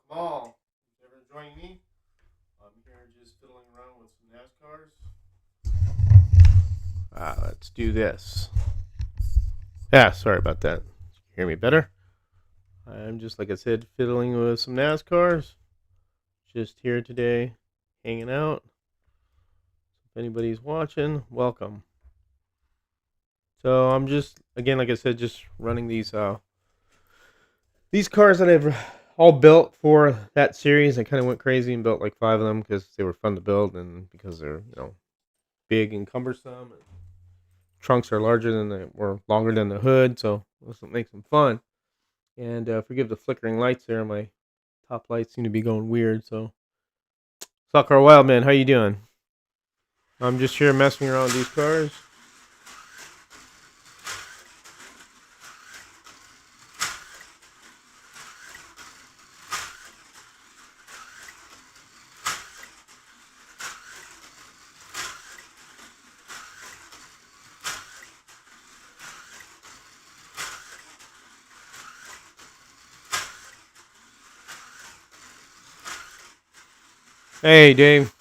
Welcome all. Who's ever joining me? I'm here just fiddling around with some NASCARs. Let's do this. Yeah, sorry about that. Hear me better? I'm just, like I said, fiddling with some NASCARs. Just here today, hanging out. If anybody's watching, welcome. So I'm just, again, like I said, just running these cars that I've all built for that series. I kind of went crazy and built like 5 of them because they were fun to build and because they're big and cumbersome. And trunks are larger than longer than the hood, so this makes them fun. And forgive the flickering lights there. My top lights seem to be going weird. So, Soccer Wildman, how you doing? I'm just here messing around with these cars. Hey, Dave.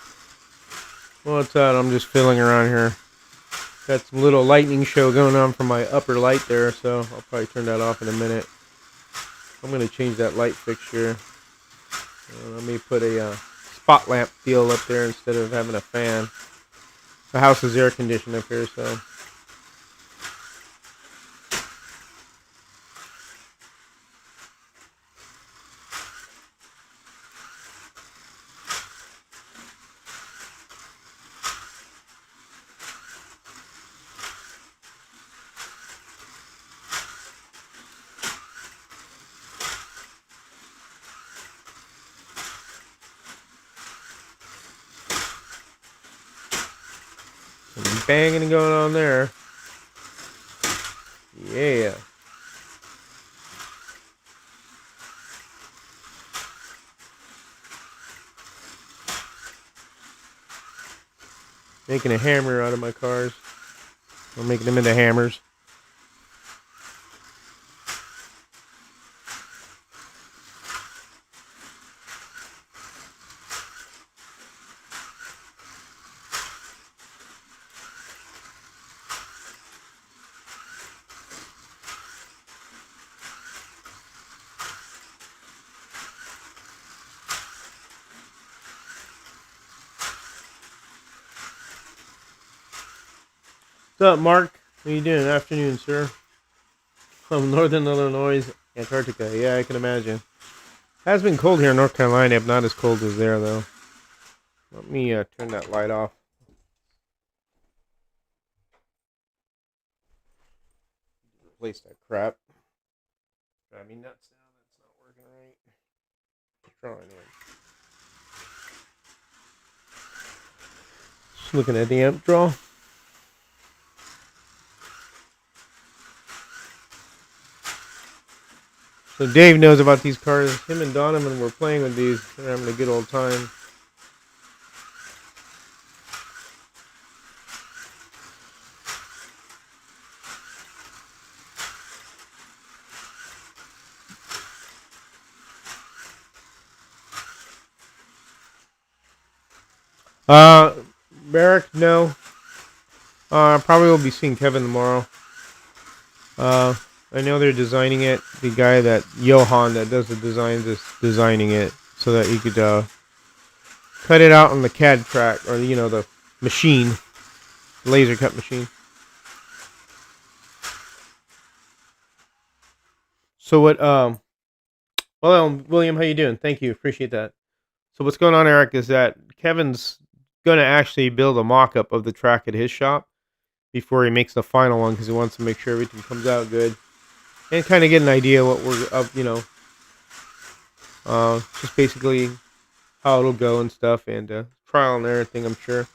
What's that? I'm just fiddling around here. Got some little lightning show going on from my upper light there, so I'll probably turn that off in a minute. I'm going to change that light fixture. Let me put a spot lamp deal up there instead of having a fan. The house is air conditioned up here, so. Some banging going on there. Yeah. Making a hammer out of my cars. I'm making them into hammers. What's up, Mark? How you doing? Afternoon, sir. From Northern Illinois, Antarctica. Yeah, I can imagine. It has been cold here in North Carolina, but not as cold as there, though. Let me turn that light off. Replace that crap. Drive me nuts now. That's not working right. Trying it. Just looking at the amp draw. So Dave knows about these cars. Him and Donovan were playing with these. They're having a good old time. Uh, Barrick, no. Probably will be seeing Kevin tomorrow. I know they're designing it. The guy that Johan that does the designs is designing it so that you could cut it out on the CAD track or the machine, laser cut machine. So what? Well, William, how you doing? Thank you, appreciate that. So what's going on, Eric, is that Kevin's gonna actually build a mock-up of the track at his shop before he makes the final one because he wants to make sure everything comes out good and kind of get an idea what we're up, just basically how it'll go and stuff, and trial and everything, I'm sure.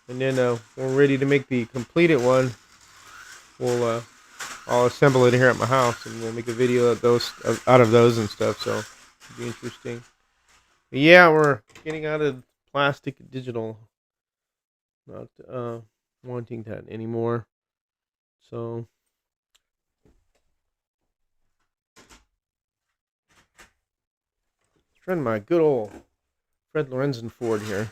And then when we're ready to make the completed one, we'll I'll assemble it here at my house, and we'll make a video of those out of those and stuff. So it'll be interesting. But yeah, we're getting out of plastic and digital. Not wanting that anymore. So Running my good old Fred Lorenzen Ford here.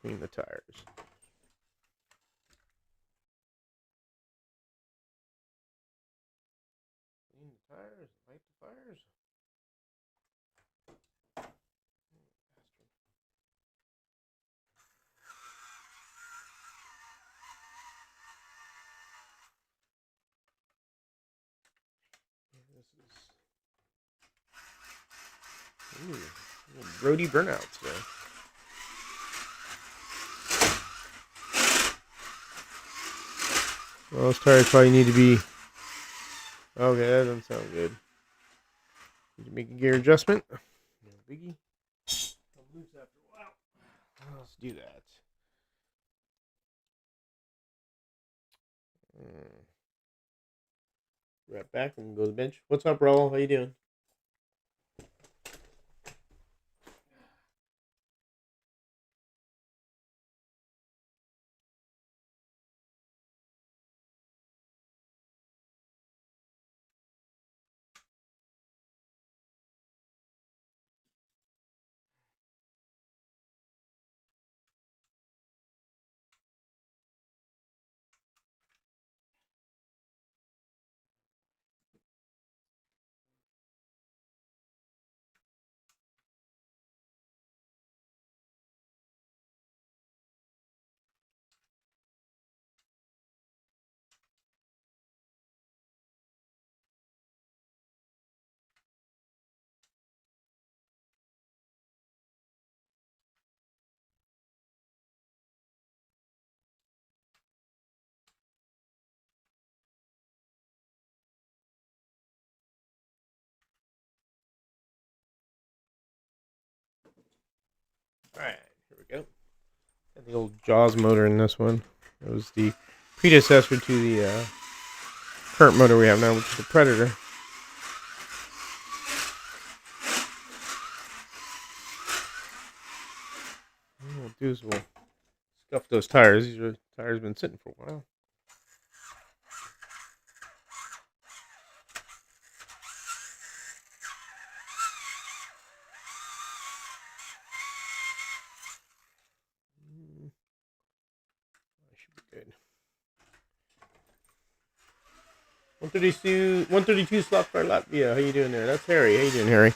Clean the tires. Clean the tires, light the fires. This is roadie burnouts there. Well, those tires probably need to be... Okay, that doesn't sound good. Need to make a gear adjustment. No biggie. I'll lose after a while. Let's do that. Right back and go to the bench. What's up, Raul? How you doing? Alright, here we go. Got the old Jaws motor in this one. It was the predecessor to the current motor we have now, which is the Predator. What we'll do is we'll scuff those tires. These tires have been sitting for a while. Should be good. 132 slot for Latvia. How you doing there? That's Harry. How you doing, Harry?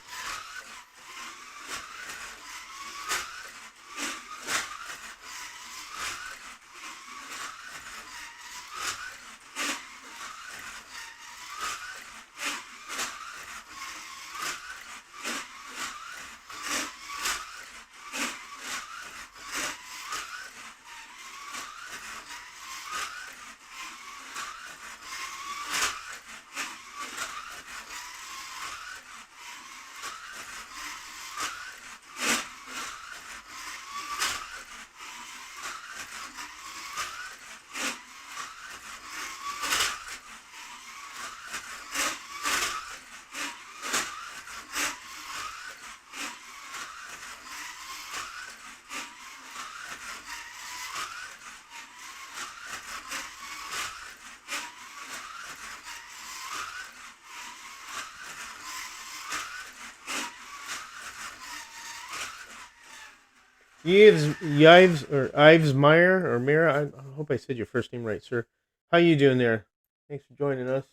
Ives Meyer or Mira. I hope I said your first name right, sir. How you doing there? Thanks for joining us.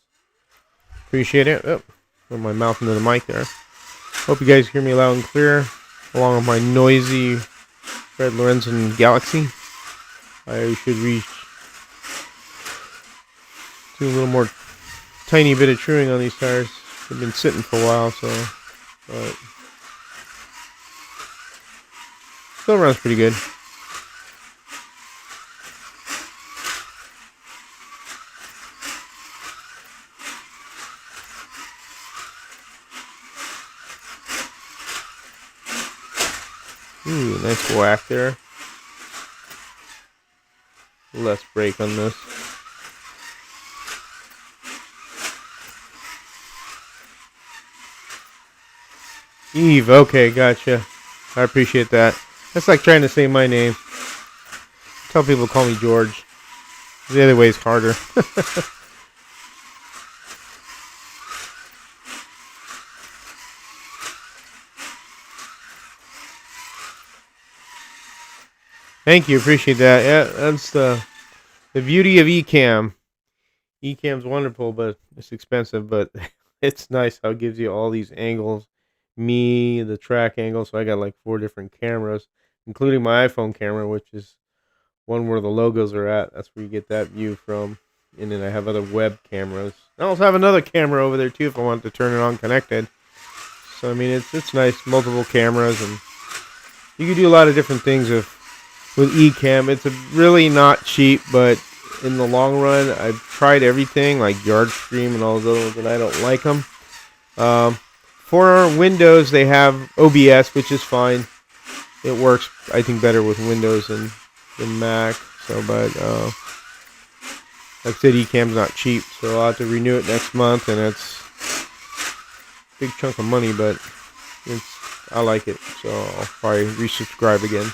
Appreciate it. Oh, put my mouth into the mic there. Hope you guys hear me loud and clear, along with my noisy Fred Lorenzen Galaxy. I should reach do a little more tiny bit of truing on these tires. They've been sitting for a while, so but still runs pretty good. Ooh, nice whack there. Less brake on this. Eve, okay, gotcha. I appreciate that. That's like trying to say my name. Tell people to call me George. The other way is harder. Thank you, appreciate that. Yeah, that's the beauty of Ecamm. Ecamm's wonderful, but it's expensive. But it's nice how it gives you all these angles. Me, the track angle. So I got like 4 different cameras, including my iPhone camera, which is one where the logos are at. That's where you get that view from. And then I have other web cameras. I also have another camera over there too if I want to turn it on connected. So I mean, it's nice, multiple cameras, and you can do a lot of different things with Ecamm. It's really not cheap, but in the long run, I've tried everything like Yardstream and all those, and I don't like them. For Windows, they have OBS, which is fine. It works, I think, better with Windows than Mac. So, but like I said, Ecamm's not cheap, so I'll have to renew it next month, and it's a big chunk of money, but I like it, so I'll probably resubscribe again.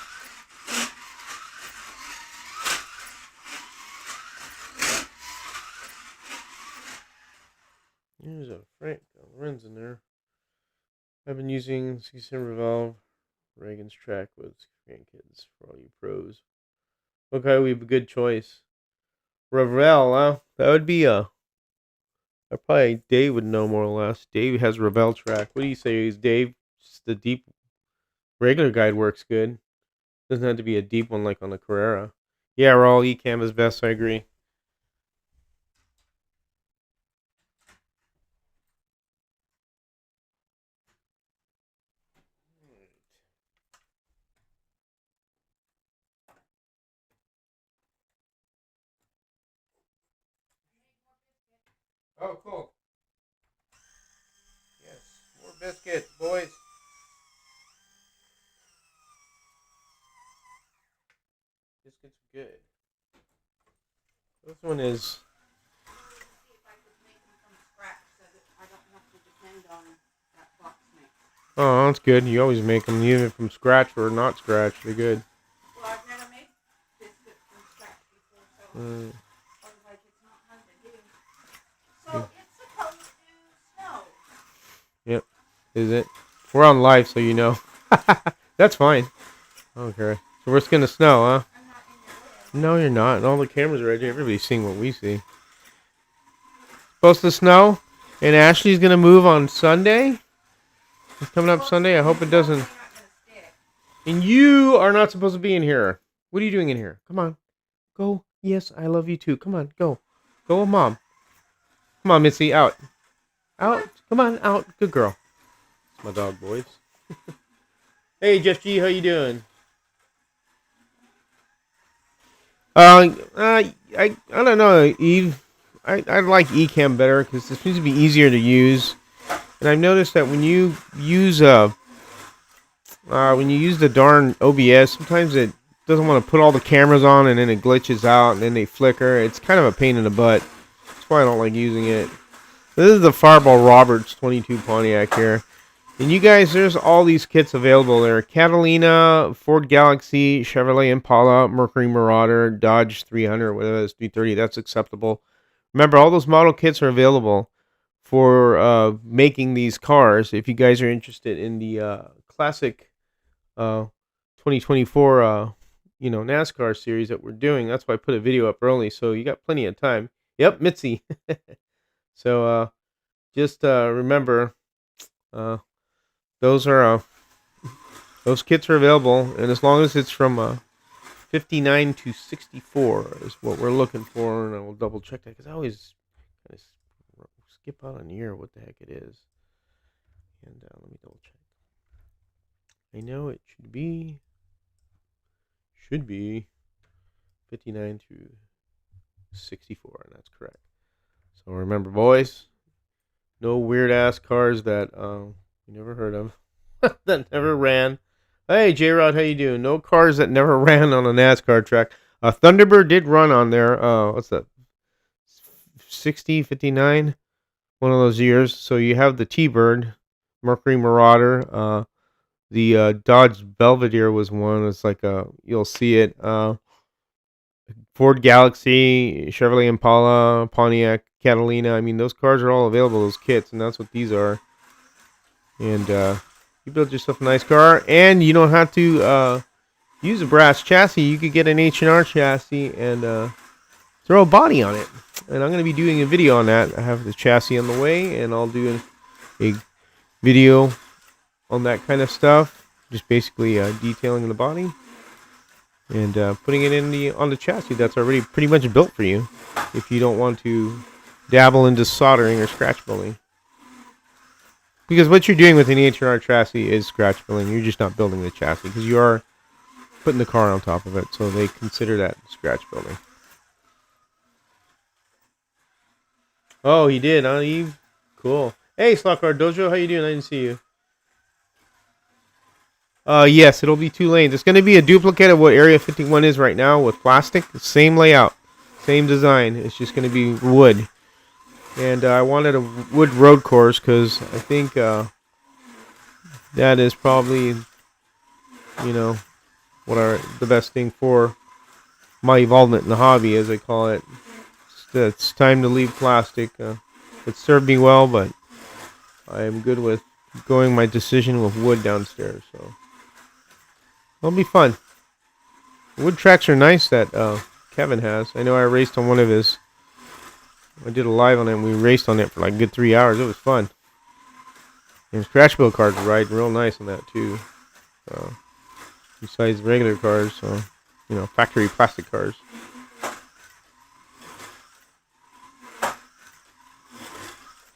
There's a Frank Lorenz in there. I've been using 67 Revolve Reagan's track with grandkids for all you pros. Okay, we have a good choice. Ravel, that would be probably Dave would know more or less. Dave has Ravel track. What do you say? Is Dave just the deep regular guide works good? Doesn't have to be a deep one like on the Carrera. Yeah, Raw Ecamm is best. I agree. Oh, cool. Yes, more biscuits, boys. Biscuits are good. This one is. Oh, that's good. You always make them either from scratch or not scratch. They're good. Well, I've never made biscuits from scratch before, so otherwise it's not hard to do. So it's supposed to snow. Yep. Is it? We're on live, so you know. That's fine. Okay. So we're just gonna snow, huh? I'm not in your way. No, you're not. And all the cameras are right here. Everybody's seeing what we see. Supposed to snow, and Ashley's gonna move on Sunday. It's coming up Sunday. I hope it doesn't. And you are not supposed to be in here. What are you doing in here? Come on. Go. Yes, I love you too. Come on. Go. Go with Mom. Come on, Missy. Out. Out. Come on. Out. Good girl. It's my dog, boys. Hey, Jeff G. How you doing? I don't know, Eve. I like Ecamm better because it seems to be easier to use. And I've noticed that when you use the darn OBS, sometimes it doesn't want to put all the cameras on, and then it glitches out, and then they flicker. It's kind of a pain in the butt. That's why I don't like using it. This is the Fireball Roberts 22 Pontiac here. And you guys, there's all these kits available there. Catalina, Ford Galaxy, Chevrolet Impala, Mercury Marauder, Dodge 300, whatever it is, 330. That's acceptable. Remember, all those model kits are available for making these cars. If you guys are interested in the Classic 2024 NASCAR series that we're doing, that's why I put a video up early, so you got plenty of time. Yep, Mitzi. So just remember, those kits are available, and as long as it's from 59 to 64 is what we're looking for, and I will double check that because I always kind of skip out on year what the heck it is. And let me double check. I know it should be 59 to 64, and that's correct. So remember, boys, no weird ass cars that you never heard of that never ran. Hey, J-Rod, how you doing? No cars that never ran on a NASCAR track. Thunderbird did run on there. What's that? 60, 59? One of those years. So you have the T-Bird, Mercury Marauder. The Dodge Belvedere was one. It's like you'll see it. Ford Galaxy, Chevrolet Impala, Pontiac Catalina. I mean, those cars are all available, those kits, and that's what these are. And you build yourself a nice car, and you don't have to use a brass chassis. You could get an H&R chassis and throw a body on it. And I'm going to be doing a video on that. I have the chassis on the way, and I'll do a video on that kind of stuff. Just basically detailing the body and putting it on the chassis that's already pretty much built for you. If you don't want to dabble into soldering or scratch building. Because what you're doing with an H&R chassis is scratch building. You're just not building the chassis because you are putting the car on top of it. So they consider that scratch building. Oh, he did, huh, Eve? Cool. Hey, Slotcar Dojo, how you doing? I didn't see you. Yes, it'll be 2 lanes. It's going to be a duplicate of what Area 51 is right now with plastic. Same layout, same design. It's just going to be wood. And I wanted a wood road course because I think that is probably, the best thing for my involvement in the hobby, as I call it. It's time to leave plastic. It served me well, but I am good with going my decision with wood downstairs. So it'll be fun. Wood tracks are nice that Kevin has. I know I raced on one of his. I did a live on it, and we raced on it for like a good 3 hours. It was fun. And scratch build cars ride real nice on that too. Besides regular cars, so factory plastic cars.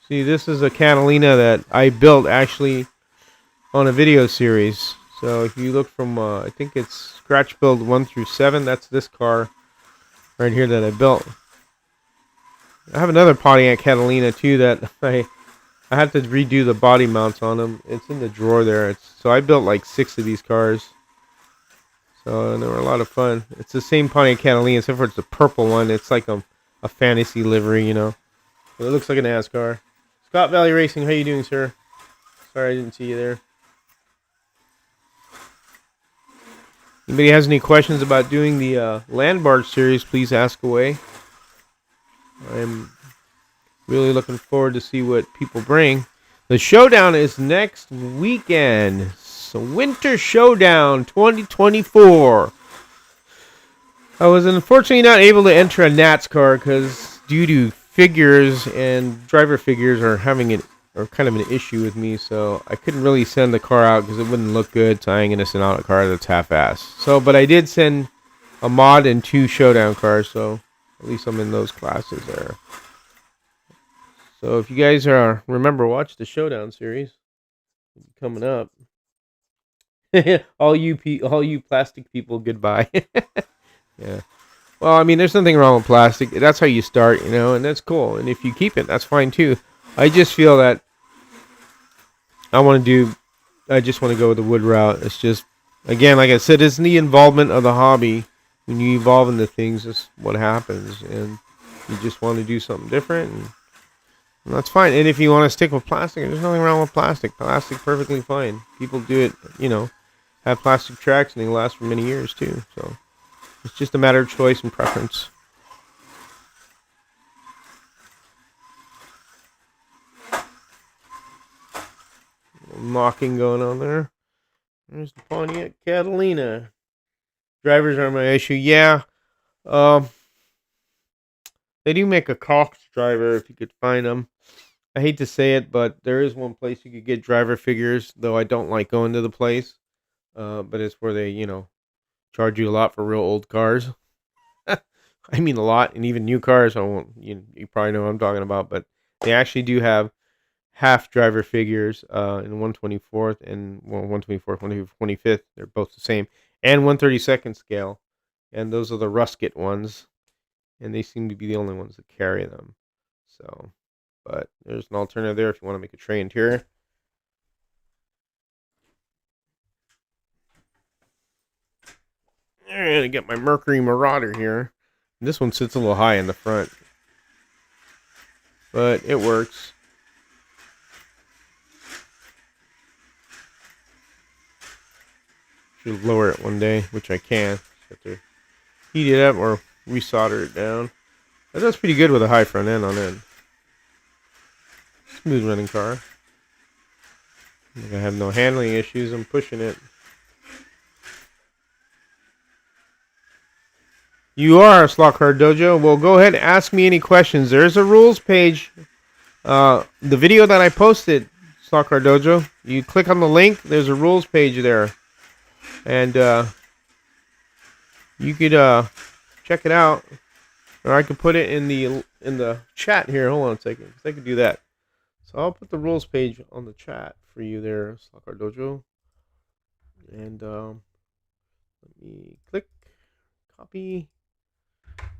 See, this is a Catalina that I built actually on a video series. So if you look from, I think it's scratch build 1 through 7. That's this car right here that I built. I have another Pontiac Catalina too that I have to redo the body mounts on them. It's in the drawer there. So I built like 6 of these cars. So they were a lot of fun. It's the same Pontiac Catalina, except for it's the purple one. It's like a fantasy livery, But it looks like a NASCAR. Scott Valley Racing, how you doing, sir? Sorry I didn't see you there. Anybody has any questions about doing the Land Barge series, please ask away. I'm really looking forward to see what people bring. The Showdown is next weekend. So Winter Showdown 2024. I was unfortunately not able to enter a NASCAR because due to figures and driver figures are kind of an issue with me, so I couldn't really send the car out because it wouldn't look good. So I ain't gonna send out a car that's half-assed. So, but I did send a mod and 2 Showdown cars, so at least I'm in those classes there. So if you guys remember, watch the Showdown series coming up. all you plastic people, goodbye. Yeah. Well, I mean, there's nothing wrong with plastic. That's how you start, and that's cool. And if you keep it, that's fine too. I just feel that I just want to go with the wood route. It's just, again, like I said, it's the involvement of the hobby. When you evolve into things, that's what happens. And you just want to do something different, and that's fine. And if you want to stick with plastic, there's nothing wrong with plastic. Plastic, perfectly fine. People do it, have plastic tracks, and they last for many years too. So it's just a matter of choice and preference. Mocking going on there. There's the Pontiac Catalina. Drivers are my issue. Yeah. They do make a Cox driver if you could find them. I hate to say it, but there is one place you could get driver figures, though I don't like going to the place. But it's where they, charge you a lot for real old cars. I mean, a lot, and even new cars. I won't. You probably know what I'm talking about, but they actually do have half driver figures in 1/24th and 1/24th, 1/25th. They're both the same, and 1/32nd scale, and those are the rusket ones, and they seem to be the only ones that carry them. So, but there's an alternative there if you want to make a tray interior. I'm gonna get my Mercury Marauder here. This one sits a little high in the front, but it works. Should lower it one day, which I can. Have to heat it up or resolder it down. That does pretty good with a high front end on it. Smooth running car. I have no handling issues. I'm pushing it. You are a Slot Car Dojo. Well, go ahead and ask me any questions. There's a rules page. The video that I posted, Slot Car Dojo, you click on the link. There's a rules page there. And you could check it out. Or I could put it in the chat here. Hold on a second. 'Cause I could do that. So I'll put the rules page on the chat for you there, Slot Car Dojo. And let me click, copy,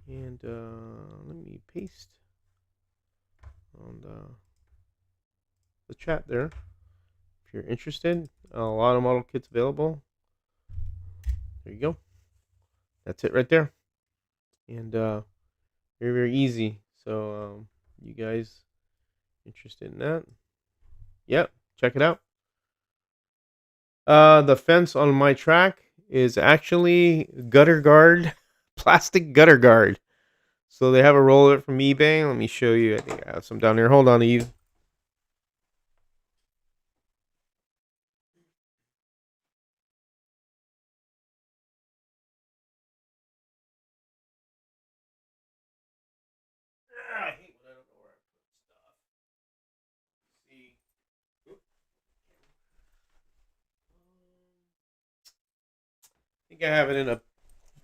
and let me paste on the chat there. If you're interested, a lot of model kits available. There you go. That's it right there. And very, very easy. So you guys interested in that? Yep, check it out. The fence on my track is actually gutter guard, plastic gutter guard. So they have a roller from eBay. Let me show you. I think I have some down here. Hold on, Eve. I hate when I don't know where I put stuff. See. I think I have it in a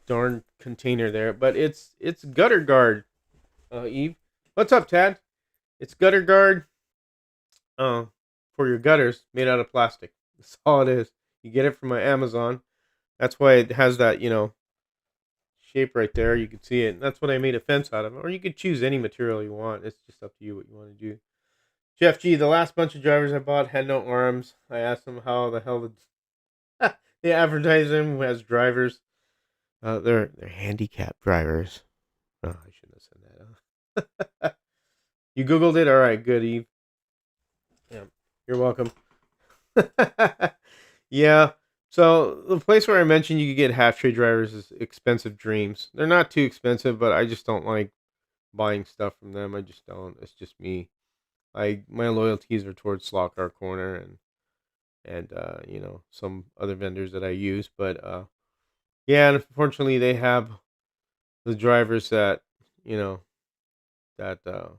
darn container there, but it's gutter guard. Eve, what's up, Tad? It's gutter guard. For your gutters, made out of plastic. That's all it is. You get it from my Amazon. That's why it has that shape right there. You can see it. That's what I made a fence out of. Or you could choose any material you want. It's just up to you what you want to do. Jeff G, the last bunch of drivers I bought had no arms. I asked them how the hell they advertise them as drivers. They're handicapped drivers. Oh, I shouldn't have said that. You Googled it? All right, good, Eve. Yeah, you're welcome. Yeah. So the place where I mentioned you could get half trade drivers is Expensive Dreams. They're not too expensive, but I just don't like buying stuff from them. I just don't. It's just me. My loyalties are towards Slot Car Corner and some other vendors that I use. But yeah, and unfortunately they have the drivers that that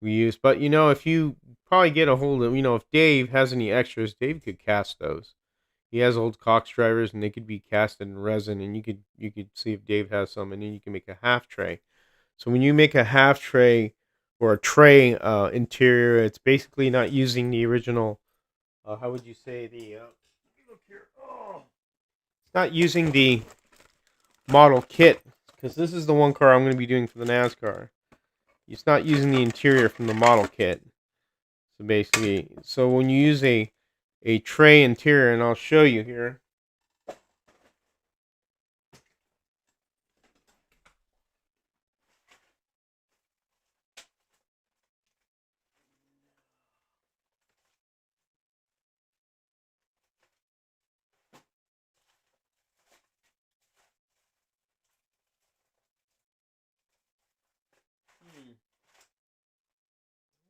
we use. But if you probably get a hold of, if Dave has any extras, Dave could cast those. He has old Cox drivers, and they could be cast in resin, and you could see if Dave has some, and then you can make a half tray. So when you make a half tray or a tray interior, it's basically not using the original. How would you say the? Look here. Oh, it's not using the model kit because this is the one car I'm going to be doing for the NASCAR. It's not using the interior from the model kit. So basically, when you use a tray interior, and I'll show you here.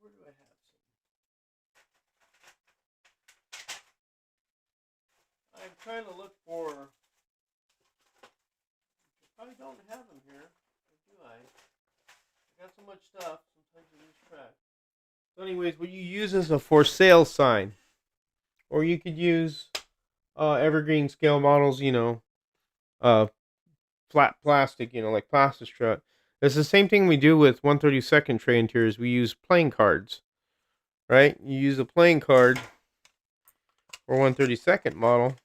Where do I have some? I'm trying to look for. I don't have them here. Or do I? I got so much stuff. Sometimes I lose track. So, anyways, what you use is a for sale sign, or you could use evergreen scale models. Flat plastic. Like plastic strut. It's the same thing we do with 132nd tray interiors. We use playing cards, right? You use a playing card or 132nd model.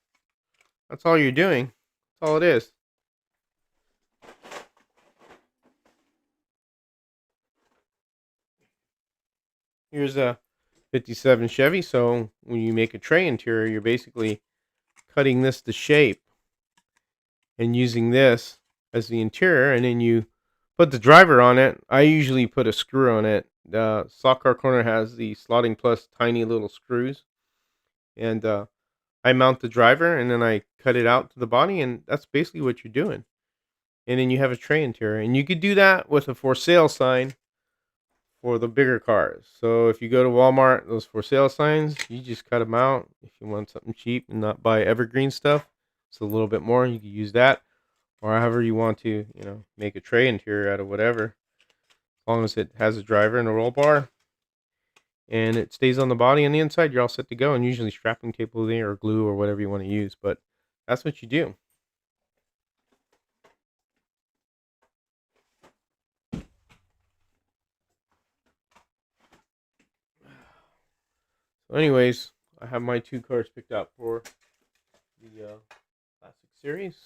That's all you're doing. That's all it is. Here's a 57 Chevy. So when you make a tray interior, you're basically cutting this to shape and using this as the interior, and then you put the driver on it. I usually put a screw on it. Slot Car Corner has the Slotting Plus tiny little screws, and I mount the driver and then I cut it out to the body, and that's basically what you're doing. and then you have a tray interior. And you could do that with a for sale sign for the bigger cars. So if you go to Walmart, those for sale signs, you just cut them out. If you want something cheap and not buy evergreen stuff, it's a little bit more. You can use that, or however you want to, make a tray interior out of whatever, as long as it has a driver and a roll bar, and it stays on the body on the inside. You're all set to go, and usually strapping tape will there or glue or whatever you want to use. But that's what you do. So anyways, I have my 2 cars picked out for the Classic Series.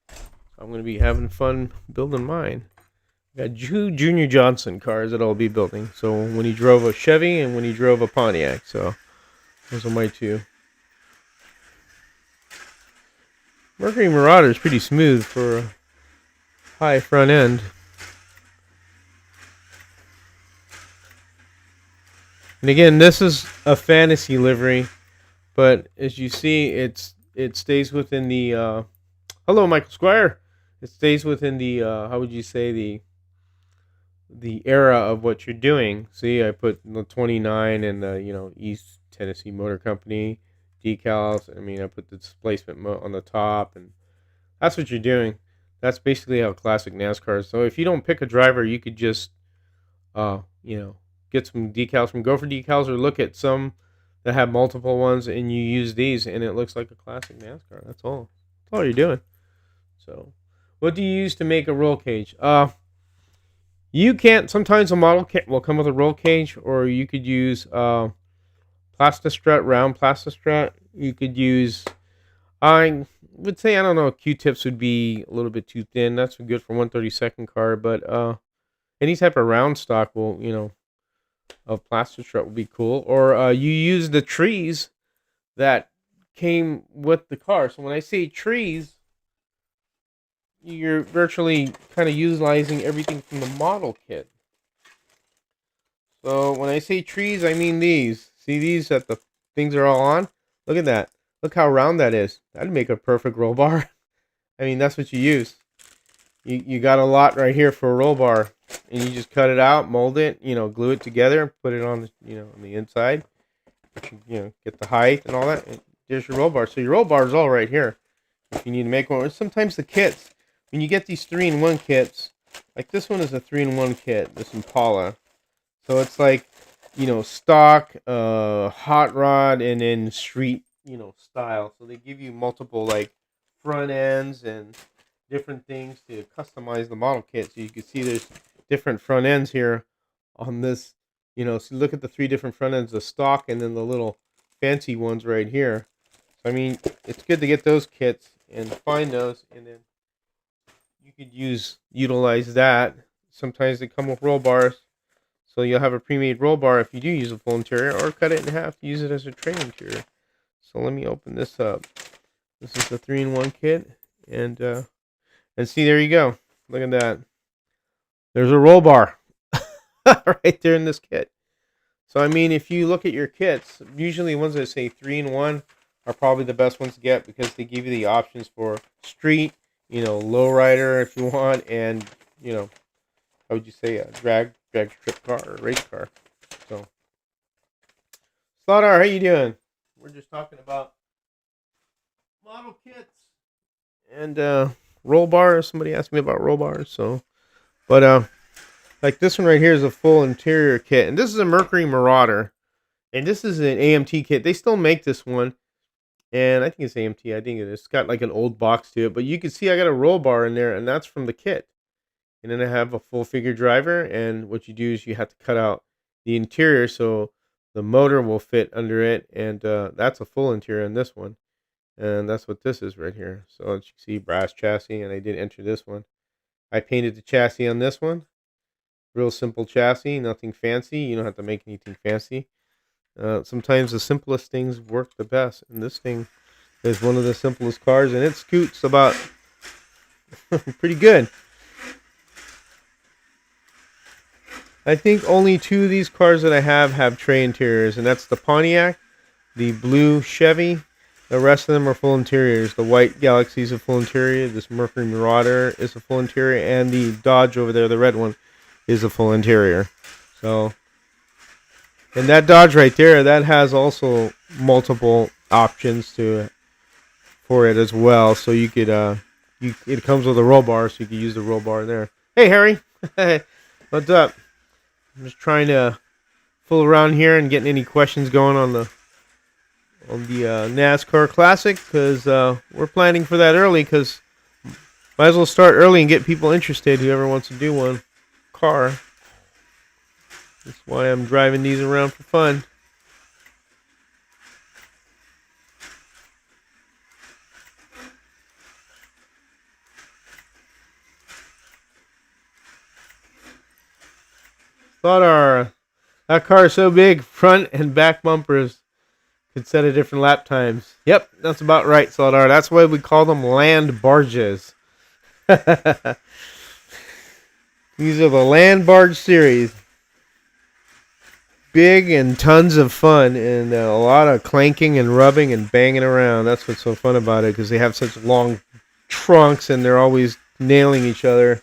So I'm going to be having fun building mine. I got 2 Junior Johnson cars that I'll be building. So when he drove a Chevy and when he drove a Pontiac. So those are my 2. Mercury Marauder is pretty smooth for a high front end. And again, this is a fantasy livery, but as you see, it stays within the hello, Michael Squire. It stays within the how would you say, the era of what you're doing. See, I put the 29 and the East Tennessee Motor Company decals. I mean, I put the displacement on the top, and that's what you're doing. That's basically how Classic NASCAR is. So if you don't pick a driver, you could just get some decals from Gopher Decals, or look at some that have multiple ones, and you use these, and it looks like a Classic NASCAR. That's all. That's all you're doing. So, what do you use to make a roll cage? You can't. Sometimes a model kit will come with a roll cage, or you could use Plastistrut, round Plastistrut. You could use. I would say, I don't know, Q-tips would be a little bit too thin. That's good for 132nd car, but any type of round stock will, of Plastistrut would be cool. Or you use the trees that came with the car. So when I say trees, you're virtually kind of utilizing everything from the model kit. So when I say trees, I mean these. See these that the things are all on? Look at that. Look how round that is. That'd make a perfect roll bar. I mean, that's what you use. You got a lot right here for a roll bar, and you just cut it out, mold it, glue it together, put it on the, on the inside. Get the height and all that. And there's your roll bar. So your roll bar is all right here. If you need to make one, or sometimes the kits, when you get these 3-in-1 kits, like this one is a 3-in-1 kit, this Impala. So it's like, stock, hot rod, and then street, style. So they give you multiple like front ends and different things to customize the model kit. So you can see there's different front ends here on this. So look at the 3 different front ends, the stock and then the little fancy ones right here. So I mean, it's good to get those kits and find those, and then you could utilize that. Sometimes they come with roll bars, so you'll have a pre-made roll bar if you do use a full interior, or cut it in half to use it as a tray interior. So let me open this up. This is the 3-in-1 kit, and see, there you go. Look at that. There's a roll bar right there in this kit. So I mean, if you look at your kits, usually ones that say 3-in-1 are probably the best ones to get, because they give you the options for street, lowrider if you want, and how would you say, a drag strip car or race car. So, Slaughter, how you doing? We're just talking about model kits and roll bars. Somebody asked me about roll bars. So, but like this one right here is a full interior kit, and this is a Mercury Marauder, and this is an AMT kit. They still make this one, and I think it's AMT. I think it is. It's got like an old box to it, but you can see I got a roll bar in there, and that's from the kit. And then I have a full figure driver, and what you do is you have to cut out the interior so the motor will fit under it, and that's a full interior in this one. And that's what this is right here. So as you see, brass chassis, and I did enter this one. I painted the chassis on this one. Real simple chassis, nothing fancy. You don't have to make anything fancy. Sometimes the simplest things work the best, and this thing is one of the simplest cars, and it scoots about pretty good. I think only 2 of these cars that I have tray interiors, and that's the Pontiac, the blue Chevy, The rest of them are full interiors. The white Galaxy is a full interior. This Mercury Marauder is a full interior, and the Dodge over there, the red one, is a full interior. So, and that Dodge right there, that has also multiple options for it as well. So you could it comes with a roll bar, so you could use the roll bar there. Hey Harry, what's up? I'm just trying to fool around here and getting any questions going on the NASCAR Classic, because we're planning for that early, because might as well start early and get people interested, whoever wants to do one car. That's why I'm driving these around for fun. Thought that car is so big, front and back bumpers could set a different lap times. Yep, that's about right, Saldar. That's why we call them land barges. These are the land barge series. Big and tons of fun, and a lot of clanking and rubbing and banging around. That's what's so fun about it, because they have such long trunks and they're always nailing each other,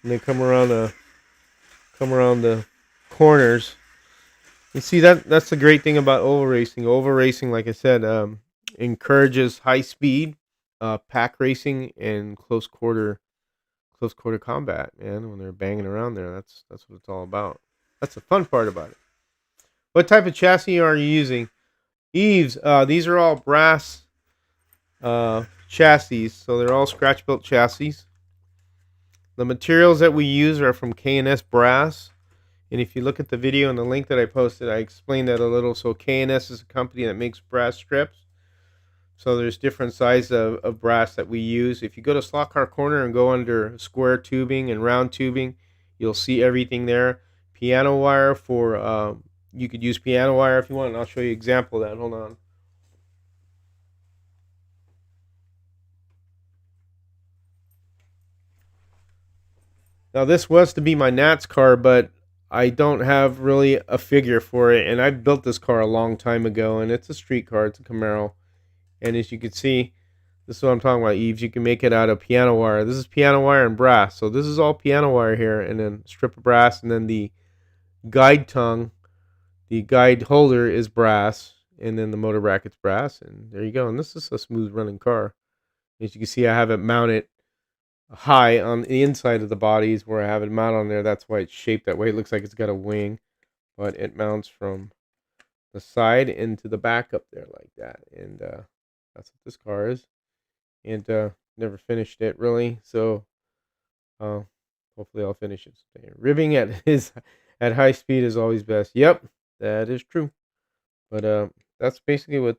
and they come around the corners. You see, that's the great thing about oval racing. Oval racing, like I said, encourages high speed, pack racing, and close quarter combat. Man, when they're banging around there, that's what it's all about. That's the fun part about it. What type of chassis are you using? Eves, these are all brass chassis, so they're all scratch-built chassis. The materials that we use are from K&S Brass, and if you look at the video and the link that I posted, I explained that a little. So K&S is a company that makes brass strips. So there's different sizes of brass that we use. If you go to Slot Car Corner and go under square tubing and round tubing, you'll see everything there. Piano wire for... you could use piano wire if you want, and I'll show you an example of that. Hold on. Now, this was to be my NASCAR, but I don't have really a figure for it, and I built this car a long time ago, and it's a street car. It's a Camaro, and as you can see, this is what I'm talking about, Eves. You can make it out of piano wire. This is piano wire and brass, so this is all piano wire here, and then a strip of brass, and then the guide tongue, the guide holder is brass, and then the motor bracket's brass, and there you go. And this is a smooth running car. As you can see, I have it mounted high on the inside of the bodies where I have it mounted on there. That's why it's shaped that way. It looks like it's got a wing, but it mounts from the side into the back up there like that. And that's what this car is. And never finished it really, so hopefully I'll finish it today. Ribbing at high speed is always best. Yep, that is true. But that's basically what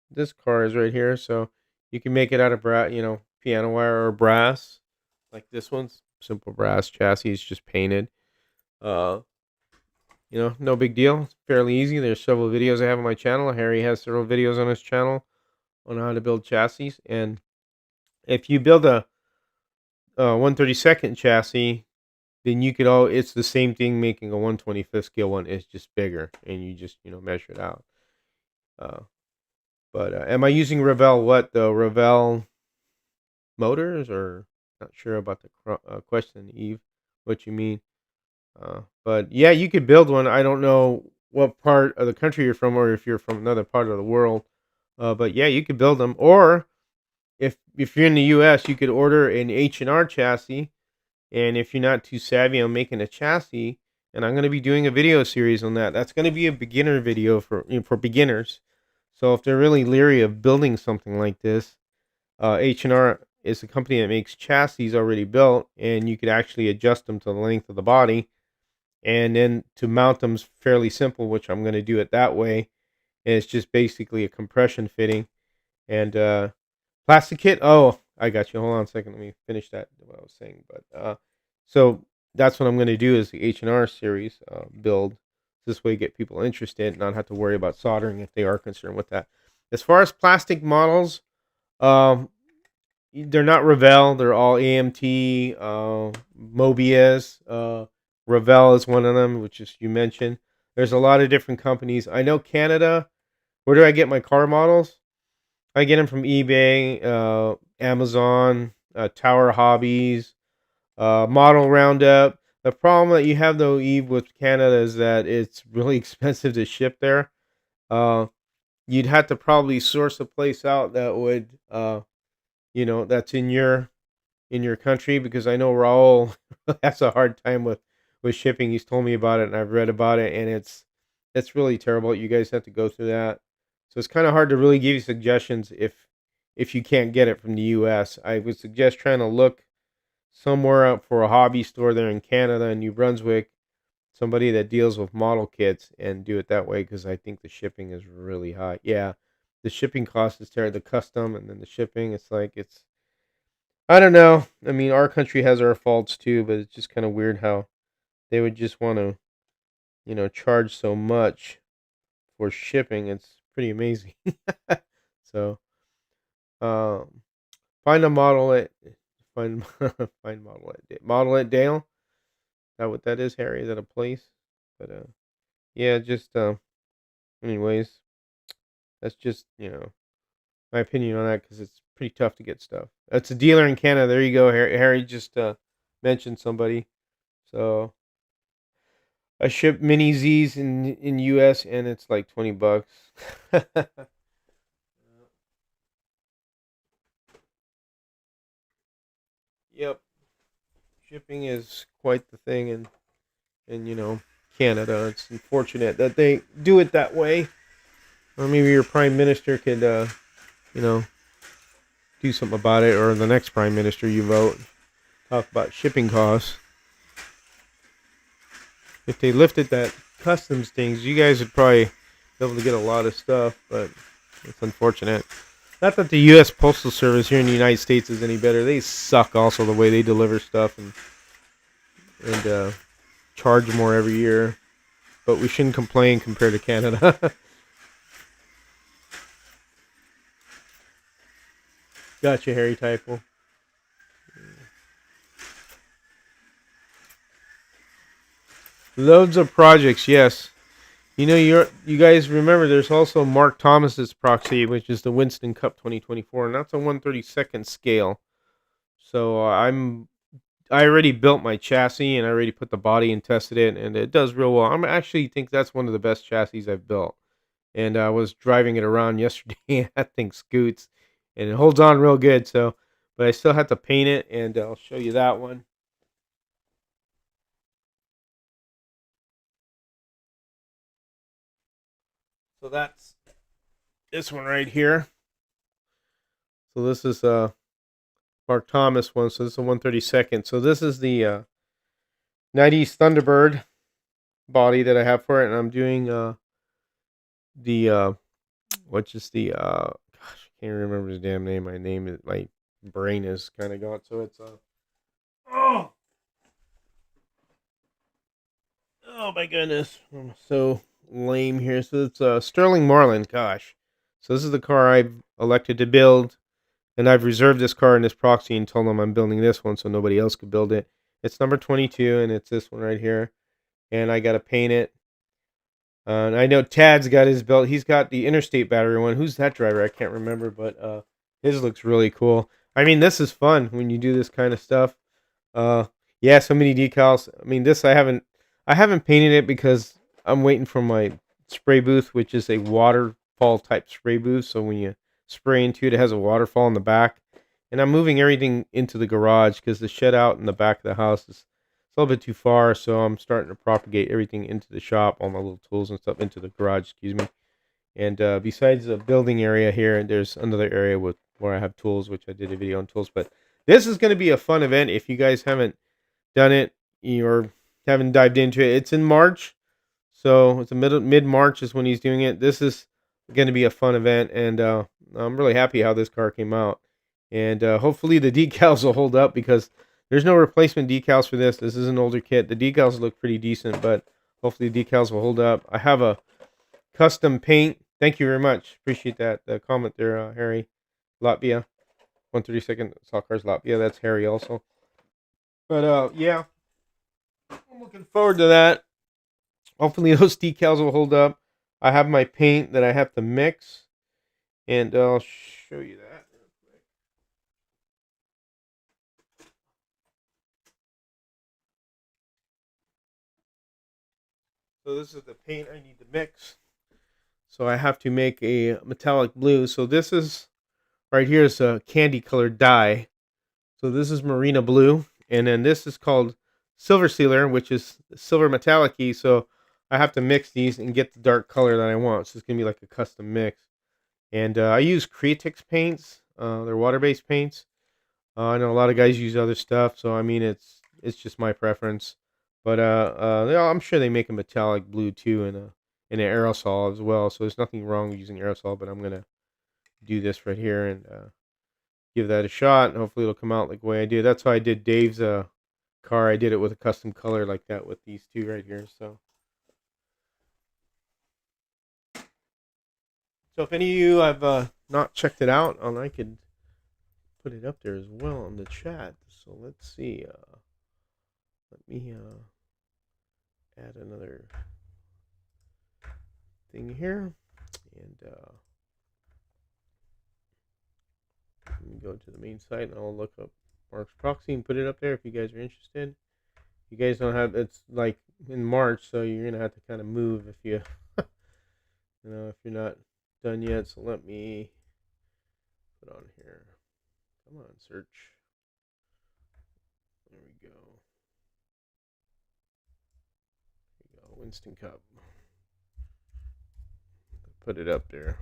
this car is right here. So you can make it out of piano wire or brass. Like this one's simple brass chassis, it's just painted. No big deal. It's fairly easy. There's several videos I have on my channel. Harry has several videos on his channel on how to build chassis. And if you build a 1/32 chassis, then you could it's the same thing making a 1/25 scale one. It's just bigger, and you just measure it out. But am I using Revell what though? Revell motors, or not sure about the question, Eve, what you mean. But yeah, you could build one. I don't know what part of the country you're from, or if you're from another part of the world. But yeah, you could build them. Or if you're in the U.S., you could order an H&R chassis. And if you're not too savvy on making a chassis, and I'm going to be doing a video series on that. That's going to be a beginner video for beginners. So if they're really leery of building something like this, H&R is a company that makes chassis already built, and you could actually adjust them to the length of the body. And then to mount them is fairly simple, which I'm going to do it that way. And it's just basically a compression fitting. And plastic kit, oh, I got you. Hold on a second. Let me finish what I was saying. But so that's what I'm going to do is the H&R series build. This way get people interested and not have to worry about soldering if they are concerned with that. As far as plastic models, they're not Revell. They're all AMT, Mobius. Revell is one of them, which is you mentioned. There's a lot of different companies. I know Canada. Where do I get my car models? I get them from eBay, Amazon, Tower Hobbies, Model Roundup. The problem that you have though, Eve, with Canada is that it's really expensive to ship there. Uh, you'd have to probably source a place out that would, that's in your country, because I know Raul has a hard time with shipping. He's told me about it, and I've read about it, and it's really terrible. You guys have to go through that, so it's kind of hard to really give you suggestions if you can't get it from the U.S. I would suggest trying to look somewhere up for a hobby store there in Canada and New Brunswick, somebody that deals with model kits, and do it that way, because I think the shipping is really high. Yeah, the shipping cost is terrible. The custom and then the shipping. It's like I don't know. I mean, our country has our faults too, but it's just kind of weird how they would just want to, charge so much for shipping. It's pretty amazing. So, um, find a model at find find model at Dale. Is that what that is, Harry? Is that a place? But yeah, just anyways, that's just my opinion on that, because it's pretty tough to get stuff. It's a dealer in Canada. There you go, Harry. Harry just mentioned somebody. So I ship mini Z's in US, and it's like $20. Yep, shipping is quite the thing, and Canada. It's unfortunate that they do it that way. Or maybe your prime minister could you know do something about it, or the next prime minister you vote, talk about shipping costs. If they lifted that customs things, you guys would probably be able to get a lot of stuff, but it's unfortunate. Not that the U.S. Postal Service here in the United States is any better. They suck also, the way they deliver stuff, and charge more every year. But we shouldn't complain compared to Canada. Gotcha, Harry Typo. Loads of projects, yes. You guys remember there's also Mark Thomas's Proxy, which is the Winston Cup 2024, and that's a 1/32 scale. So I already built my chassis, and I already put the body and tested it, and it does real well. I'm actually think that's one of the best chassis I've built. And I was driving it around yesterday, and that thing scoots, and it holds on real good. So, but I still have to paint it, and I'll show you that one. So that's this one right here. So this is Mark Thomas one. So this is a 1/32. So this is the 90s Thunderbird body that I have for it, and I'm doing the what's just the gosh, I can't remember his damn name. My brain is kind of gone. So it's oh oh my goodness, I'm so lame here. So it's Sterling Marlin. Gosh, so this is the car I've elected to build, and I've reserved this car in this proxy and told them I'm building this one so nobody else could build it. It's number 22, and it's this one right here, and I got to paint it. And I know Tad's got his built. He's got the Interstate battery one. Who's that driver? I can't remember, but his looks really cool. I mean, this is fun when you do this kind of stuff. Uh, yeah, so many decals. I mean, this I haven't painted it because I'm waiting for my spray booth, which is a waterfall type spray booth. So when you spray into it, it has a waterfall in the back. And I'm moving everything into the garage because the shed out in the back of the house is a little bit too far. So I'm starting to propagate everything into the shop, all my little tools and stuff into the garage. Excuse me. And besides the building area here, there's another area where I have tools, which I did a video on tools. But this is going to be a fun event if you guys haven't done it or haven't dived into it. It's in March, so it's a mid March is when he's doing it. This is going to be a fun event, and I'm really happy how this car came out. And hopefully the decals will hold up, because there's no replacement decals for this. This is an older kit. The decals look pretty decent, but hopefully the decals will hold up. I have a custom paint. Thank you very much. Appreciate that. The comment there, Harry. Latvia. 1/32 Stock Cars Latvia. That's Harry also. But yeah, I'm looking forward to that. Hopefully those decals will hold up. I have my paint that I have to mix, And I'll show you that real quick. So this is the paint I need to mix. So I have to make a metallic blue. So this is right here is a candy colored dye. So this is Marina Blue, and then this is called Silver Sealer, which is silver metallic-y. So I have to mix these and get the dark color that I want. So it's gonna be like a custom mix. And I use Creatix paints. They're water-based paints. I know a lot of guys use other stuff, so I mean it's just my preference. But I'm sure they make a metallic blue too in an aerosol as well. So there's nothing wrong with using aerosol, but I'm gonna do this right here and give that a shot, and hopefully it'll come out like the way I did. That's how I did Dave's car. I did it with a custom color like that with these two right here. So if any of you have not checked it out, I could put it up there as well in the chat. So let's see. Let me add another thing here, and let me go to the main site, and I'll look up Mark's Proxy and put it up there if you guys are interested. You guys don't have, it's like in March, so you're gonna have to kind of move if you if you're not done yet. So let me put on here. Come on, search. There we go. There we go. Winston Cup. Put it up there.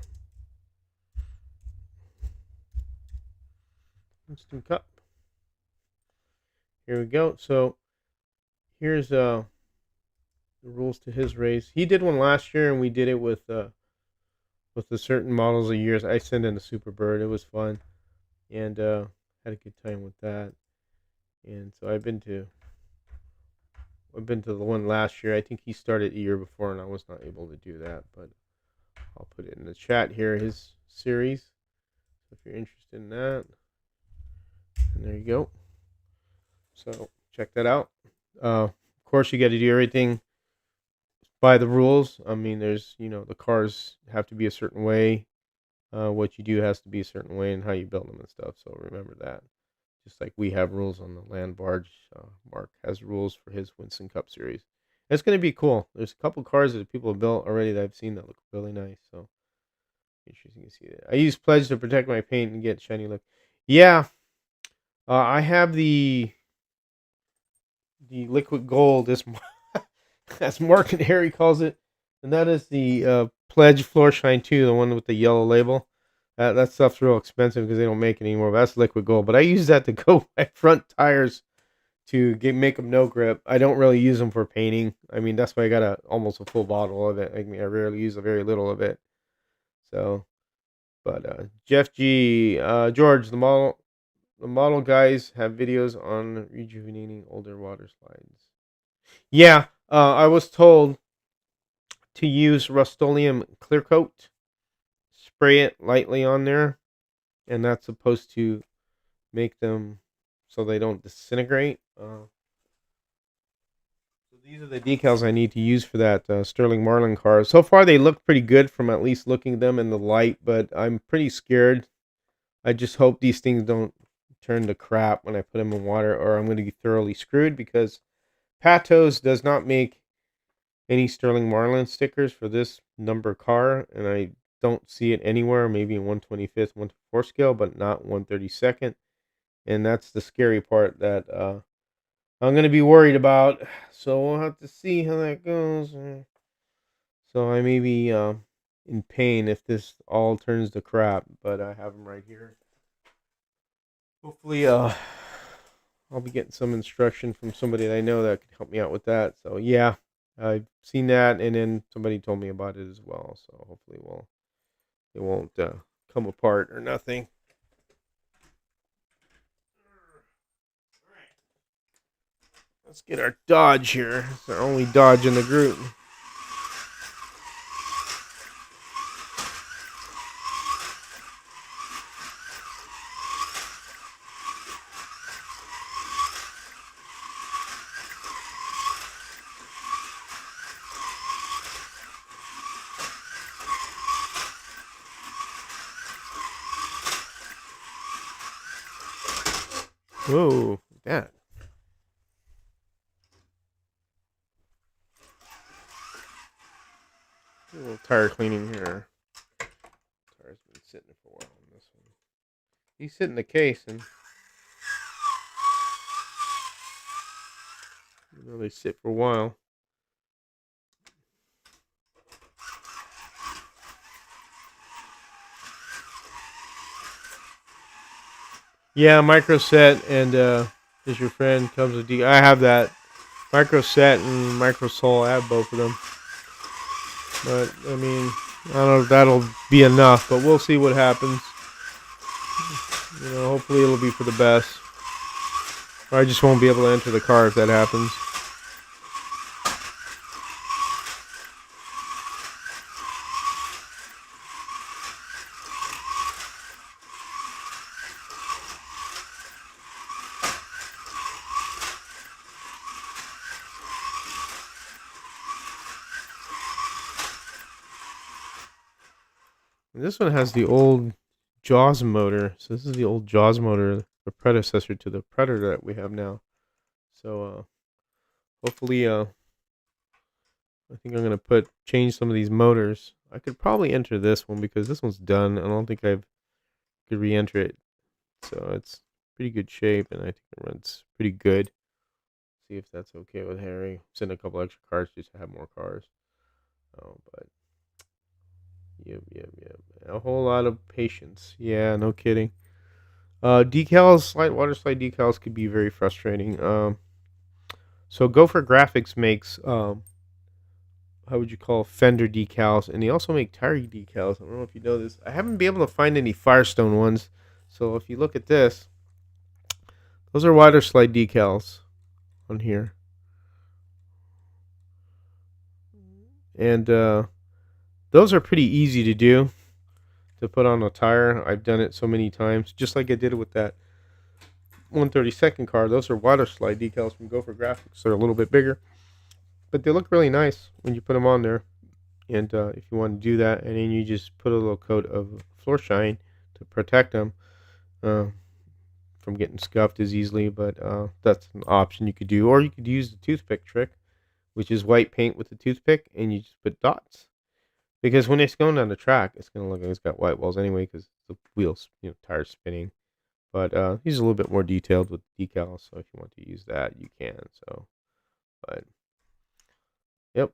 Winston Cup. Here we go. So here's the rules to his race. He did one last year, and we did it with the certain models of years. I sent in the Superbird. It was fun, and had a good time with that. And so I've been to the one last year. I think he started a year before, and I was not able to do that. But I'll put it in the chat here. His series. If you're interested in that, and there you go. So check that out. Of course, you got to do everything by the rules. I mean, there's the cars have to be a certain way. What you do has to be a certain way, and how you build them and stuff. So remember that. Just like we have rules on the land barge, Mark has rules for his Winston Cup series. It's going to be cool. There's a couple cars that people have built already that I've seen that look really nice. So interesting to see that. I use Pledge to protect my paint and get shiny look. Yeah, I have the liquid gold, as Mark and Harry calls it, and that is the Pledge Floor Shine 2, the one with the yellow label. That stuff's real expensive because they don't make it anymore. But that's liquid gold. But I use that to coat my front tires to make them no grip. I don't really use them for painting. I mean, that's why I got almost a full bottle of it. I mean, I rarely use a very little of it. So, but Jeff G, George, the model guys have videos on rejuvenating older water slides. Yeah, I was told to use Rust-Oleum clear coat, spray it lightly on there, and that's supposed to make them so they don't disintegrate. So these are the decals I need to use for that Sterling Marlin car. So far, they look pretty good from at least looking at them in the light, but I'm pretty scared. I just hope these things don't turn to crap when I put them in water, or I'm going to be thoroughly screwed, because Patos does not make any Sterling Marlin stickers for this number car, and I don't see it anywhere. Maybe in 125th, 1/4 scale, but not 1/32. And that's the scary part that I'm going to be worried about. So we'll have to see how that goes. So I may be in pain if this all turns to crap, but I have them right here. Hopefully, I'll be getting some instruction from somebody that I know that could help me out with that. So yeah, I've seen that, and then somebody told me about it as well. So hopefully, it won't come apart or nothing. Let's get our Dodge here. It's our only Dodge in the group. Whoa, that. A little tire cleaning here. Tire's been sitting for a while on this one. He's sitting in the case, and they sit for a while. Yeah, micro set and is your friend comes with I have that micro set and micro sole. I have both of them, but I mean, I don't know if that'll be enough, but we'll see what happens. Hopefully it'll be for the best. Or I just won't be able to enter the car if that happens. And this one has the old Jaws motor. So this is the old Jaws motor, the predecessor to the Predator that we have now. So hopefully, I think I'm gonna change some of these motors. I could probably enter this one because this one's done. I don't think I could re-enter it. So it's pretty good shape, and I think it runs pretty good. See if that's okay with Harry. Send a couple extra cars just to have more cars. Oh, but yep. A whole lot of patience. Yeah, no kidding. Decals, light water slide decals could be very frustrating. So Gopher Graphics makes how would you call fender decals, and they also make tire decals. I don't know if you know this. I haven't been able to find any Firestone ones. So if you look at this, those are water slide decals on here, and those are pretty easy to do to put on a tire. I've done it so many times, just like I did it with that 132nd car. Those are water slide decals from Gopher Graphics. They're a little bit bigger, but they look really nice when you put them on there. And if you want to do that, and then you just put a little coat of floor shine to protect them uh, from getting scuffed as easily. But that's an option you could do, or you could use the toothpick trick, which is white paint with the toothpick, and you just put dots. Because when it's going down the track, it's gonna look like it's got white walls anyway, because the wheels, tires spinning. But he's a little bit more detailed with decals, so if you want to use that, you can. So, but yep.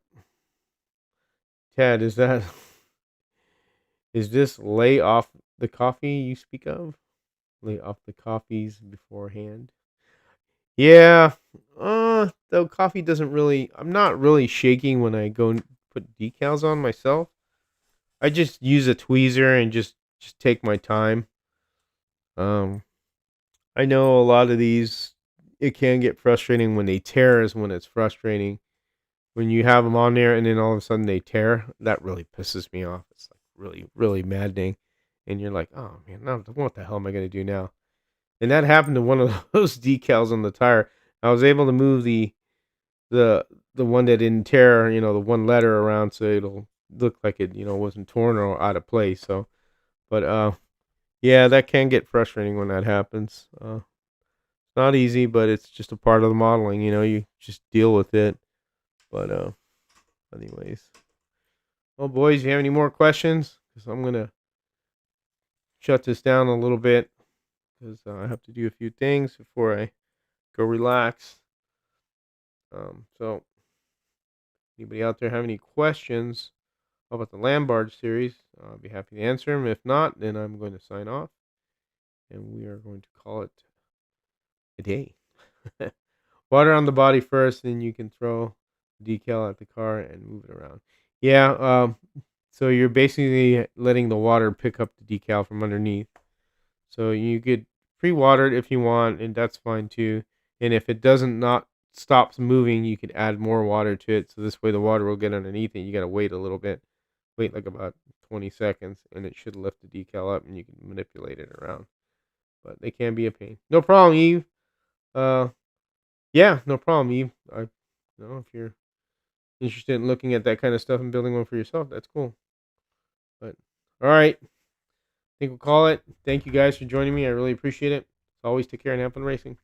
Ted, is this lay off the coffee you speak of? Lay off the coffees beforehand. Yeah. Though coffee doesn't really. I'm not really shaking when I go and put decals on myself. I just use a tweezer and just take my time. Um, I know a lot of these. It can get frustrating when they tear. Is when it's frustrating. When you have them on there and then all of a sudden they tear, that really pisses me off. It's like really, really maddening. And you're like, oh man, now what the hell am I gonna do now? And that happened to one of those decals on the tire. I was able to move the the one that didn't tear, the one letter around so it'll look like it, wasn't torn or out of place. So, but yeah, that can get frustrating when that happens. It's not easy, but it's just a part of the modeling. You just deal with it. But anyways, well, boys, you have any more questions? Because I'm gonna shut this down a little bit because I have to do a few things before I go relax. So anybody out there have any questions about the Lambard series? I'll be happy to answer them. If not, then I'm going to sign off, and we are going to call it a day. Water on the body first, then you can throw the decal at the car and move it around. Yeah. So you're basically letting the water pick up the decal from underneath. So you could pre-water it if you want, and that's fine too. And if it doesn't not stops moving, you could add more water to it. So this way the water will get underneath it. You got to wait a little bit. Wait like about 20 seconds, and it should lift the decal up, and you can manipulate it around. But they can be a pain. No problem, Eve. Yeah, no problem, Eve. If you're interested in looking at that kind of stuff and building one for yourself, that's cool. But all right, I think we'll call it. Thank you guys for joining me. I really appreciate it. always take care and have fun racing.